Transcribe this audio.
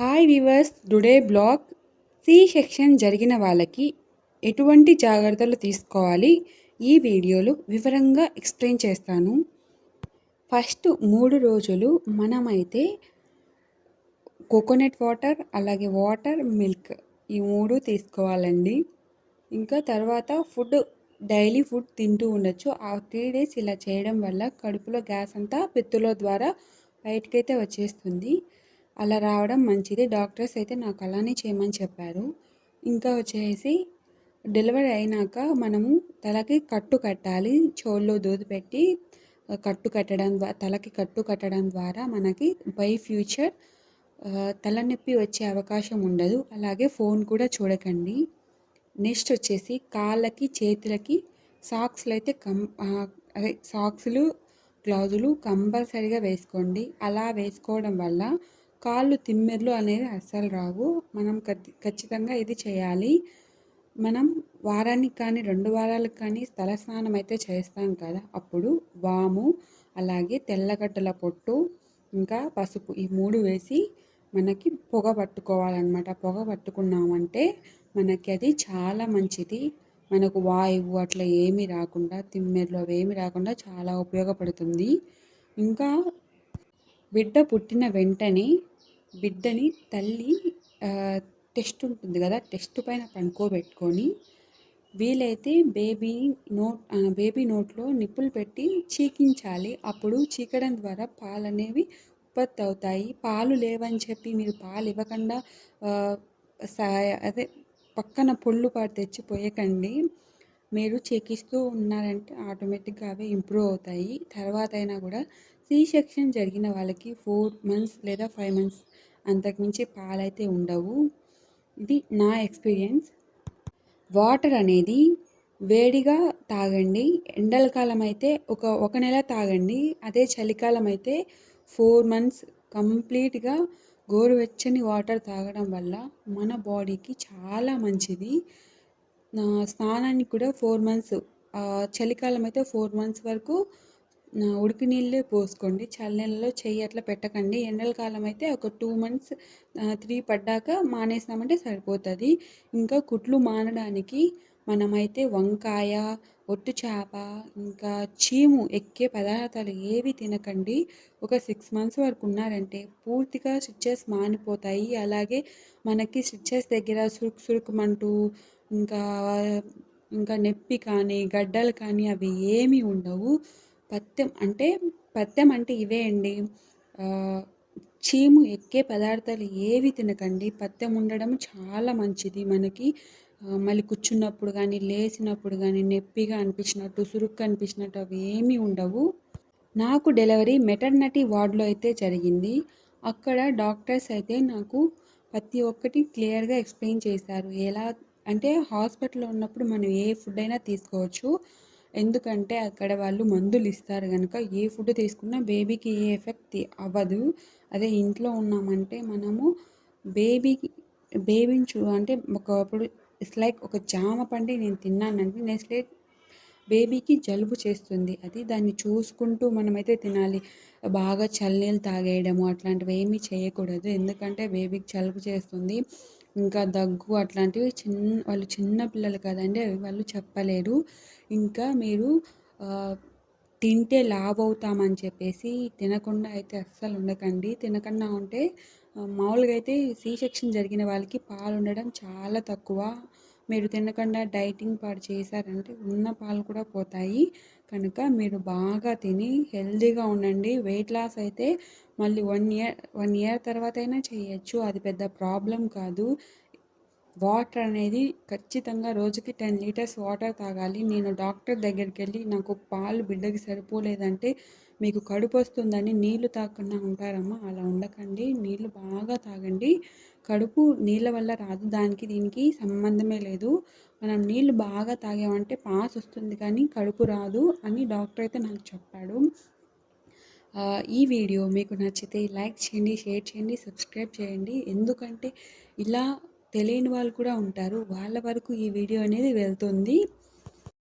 Hi viewers, today blog C section జరిగిన వాళ్ళకి ఎటువంటి జాగ్రత్తలు తీసుకోవాలి ఈ వీడియోలో వివరంగా ఎక్స్ప్లెయిన్ చేస్తాను. ఫస్ట్ 3 రోజులు మనమైతే కోకోనట్ వాటర్, అలాగే వాటర్, మిల్క్ ఈ 3 తీసుకోవాలండి. ఇంకా తర్వాత డైలీ ఫుడ్ తింటూ ఉండొచ్చు. ఆ 3 డేస్ ఇలా చేయడం వల్ల కడుపులో గ్యాస్ అంతా పిత్తుల ద్వారా బయటకైతే వచ్చేస్తుంది. అలా రావడం మంచిది. డాక్టర్స్ అయితే నాకు అలానే చేయమని చెప్పారు. ఇంకా వచ్చేసి డెలివరీ అయినాక మనము తలకి కట్టు కట్టాలి. చెవుల్లో దూది పెట్టి తలకి కట్టు కట్టడం ద్వారా మనకి బై ఫ్యూచర్ తలనొప్పి వచ్చే అవకాశం ఉండదు. అలాగే ఫోన్ కూడా చూడకండి. నెక్స్ట్ వచ్చేసి కాళ్ళకి చేతులకి సాక్స్లు అయితే సాక్స్లు గ్లౌజులు కంపల్సరీగా వేసుకోండి. అలా వేసుకోవడం వల్ల కాళ్ళు తిమ్మెర్లు అనేవి అస్సలు రావు. మనం ఖచ్చితంగా ఇది చేయాలి. మనం వారానికి కానీ 2 వారాలకు కానీ తలస్నానం అయితే చేస్తాం కదా, అప్పుడు వాము, అలాగే తెల్లగడ్డల పొట్టు, ఇంకా పసుపు ఈ 3 వేసి మనకి పొగ పట్టుకోవాలన్నమాట. పొగ పట్టుకున్నామంటే మనకి అది చాలా మంచిది. మనకు వాయువు అట్లా ఏమీ రాకుండా, తిమ్మెర్లు అవి ఏమీ రాకుండా చాలా ఉపయోగపడుతుంది. ఇంకా బిడ్డ పుట్టిన వెంటనే బిడ్డని తల్లి టెస్ట్ ఉంటుంది కదా, టెస్ట్ పైన పడుకోబెట్టుకొని వీలైతే బేబీ నోట్లో నిప్పులు పెట్టి చీకించాలి. అప్పుడు చీకడం ద్వారా పాలు అనేవి ఉత్పత్తి అవుతాయి. పాలు లేవని చెప్పి మీరు పాలు ఇవ్వకుండా అదే పక్కన పొల్లు పాటు తెచ్చి పోయకండి. మీరు చీకిస్తూ ఉన్నారంటే ఆటోమేటిక్గా అవే ఇంప్రూవ్ అవుతాయి. తర్వాత అయినా కూడా సి సెక్షన్ జరిగిన వాళ్ళకి 4 months లేదా 5 months అంతకుమించి పాలైతే ఉండవు. ఇది నా ఎక్స్పీరియన్స్. వాటర్ అనేది వేడిగా తాగండి. ఎండల కాలం అయితే ఒక నెల తాగండి. అదే చలికాలం అయితే 4 months కంప్లీట్గా గోరువెచ్చని వాటర్ తాగడం వల్ల మన బాడీకి చాలా మంచిది. స్నానానికి కూడా 4 months, చలికాలం అయితే 4 months వరకు ఉడికి నీళ్ళే పోసుకోండి. చల్ల నీళ్ళలో చెయ్యి అట్లా పెట్టకండి. ఎండల కాలం అయితే ఒక 2 months 3 పడ్డాక మానేసామంటే సరిపోతుంది. ఇంకా కుట్లు మానడానికి మనమైతే వంకాయ, ఒట్టు చేప, ఇంకా చీము ఎక్కే పదార్థాలు ఏవి తినకండి. ఒక 6 months వరకు ఉన్నారంటే పూర్తిగా స్టిచెస్ మానిపోతాయి. అలాగే మనకి స్టిచెస్ దగ్గర సురుకుమంటూ ఇంకా ఇంకా నొప్పి కానీ గడ్డలు కానీ అవి ఏమీ ఉండవు. పథ్యం అంటే ఇవే అండి. చీము ఎక్కే పదార్థాలు ఏవి తినకండి. పథ్యం ఉండడం చాలా మంచిది మనకి. మళ్ళీ కూర్చున్నప్పుడు కానీ, లేచినప్పుడు కానీ, నొప్పిగా అనిపించినట్టు, సురుక్గా అనిపించినట్టు అవి ఏమీ ఉండవు. నాకు డెలివరీ మెటర్నిటీ వార్డులో అయితే జరిగింది. అక్కడ డాక్టర్స్ అయితే నాకు ప్రతి ఒక్కటి క్లియర్గా ఎక్స్ప్లెయిన్ చేశారు. ఎలా అంటే హాస్పిటల్లో ఉన్నప్పుడు మనం ఏ ఫుడ్ అయినా తీసుకోవచ్చు. ఎందుకంటే అక్కడ వాళ్ళు మందులు ఇస్తారు కనుక ఏ ఫుడ్ తీసుకున్నా బేబీకి ఏ ఎఫెక్ట్ అవ్వదు. అదే ఇంట్లో ఉన్నామంటే మనము బేబీని అంటే ఒకప్పుడు ఒక జామ పండు నేను తిన్నానంటే నెక్స్ట్ డే బేబీకి జలుబు చేస్తుంది. అది దాన్ని చూసుకుంటూ మనమైతే తినాలి. బాగా చల్లనీళ్ళు తాగేయడము అట్లాంటివి ఏమీ చేయకూడదు. ఎందుకంటే బేబీకి జలుబు చేస్తుంది. ఇంకా దగ్గు అట్లాంటివి వాళ్ళు చిన్న పిల్లలు కదండి, అవి వాళ్ళు చెప్పలేరు. ఇంకా మీరు తింటే లావు అవుతామని చెప్పేసి తినకుండా అయితే అస్సలు ఉండకండి. తినకుండా ఉంటే మామూలుగా అయితే సి సెక్షన్ జరిగిన వాళ్ళకి పాలు ఉండడం చాలా తక్కువ. మీరు తినకుండా డైటింగ్ పాడు చేశారంటే ఉన్న పాలు కూడా పోతాయి. కనుక మీరు బాగా తిని హెల్తీగా ఉండండి. వెయిట్ లాస్ అయితే మళ్ళీ 1 year తర్వాత అయినా చేయొచ్చు. అది పెద్ద ప్రాబ్లం కాదు. వాటర్ అనేది ఖచ్చితంగా రోజుకి 10 liters వాటర్ తాగాలి. నేను డాక్టర్ దగ్గరికి వెళ్ళి నాకు పాలు బిడ్డకి సరిపోలేదంటే మీకు కడుపు వస్తుందని నీళ్లు తాగకుండా ఉంటారమ్మా, అలా ఉండకండి. నీళ్లు బాగా తాగండి. కడుపు నీళ్ళ వల్ల రాదు, దానికి దీనికి సంబంధమే లేదు. మనం నీళ్లు బాగా తాగామంటే పాస్ వస్తుంది కానీ కడుపు రాదు అని డాక్టర్ అయితే నాకు చెప్పాడు. ఈ వీడియో మీకు నచ్చితే లైక్ చేయండి, షేర్ చేయండి, సబ్స్క్రైబ్ చేయండి. ఎందుకంటే ఇలా తెలియని వాళ్ళు కూడా ఉంటారు, వాళ్ళ వరకు ఈ వీడియో అనేది వెళ్తుంది.